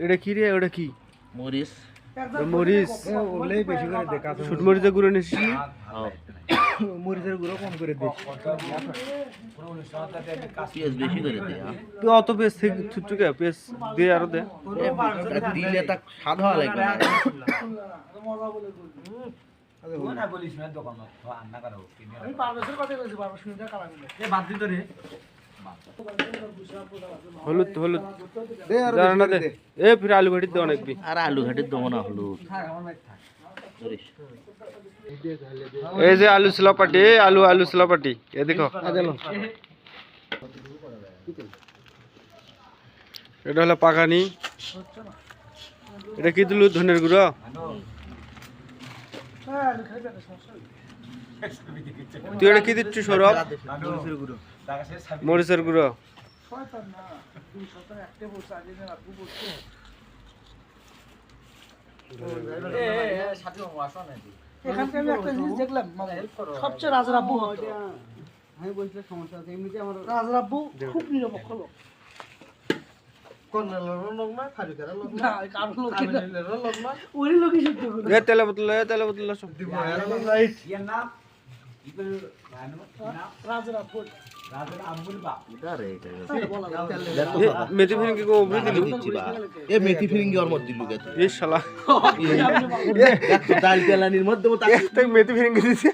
এটা কি রে? ওটা কি? মরিচ মরিচ। ওগুলোই বেশি করে দে কাঁচা শুট মরিচের গুঁড়ো নিছিস? মরিচের গুঁড়ো কম করে দে পেঁয়াজ বেশি করে দে তুই অত পেঁয়াজ থেকে ছুটছুকে পেঁয়াজ দিয়ে আরো দে। দিলে তা স্বাদ হওয়া লাগবে না হলুদ হলুদ দাঁড়া না দে। এ ফির আলু ঘাটি দে অনেক বি। আর আলু ঘাটির দেবো না হলুদ এই যে আলু সিলাপাটি, আলু আলু সিলাপাটি এ দেখো। এটা হলো পাকানি। এটা কি দিলু? ধনের গুঁড়ো। তুই এটা কি দিচ্ছিস সৌরভ? মরিচের গুঁড়ো। এখানকার আমি একটা জিনিস দেখলাম সবচেয়ে রাজার আব্বু আমি বলছিলাম সমস্যা আছে এমনিতে আমার রাজার আব্বু খুব নিরপেক্ষ লোক না কারণ লোক ওই লোকই সত্য করে এ তেলে বোতল, এ তেলে বোতল সব। রাজার আব্বু মেথি ফিরিঙ্গি কো উবরি দিলু। এ মেথি ফিরিঙ্গি ওর মধ্যে দিলু গেছে এ শালা ডাল তেলানির মধ্যে মেথি ফিরিঙ্গি দিছে।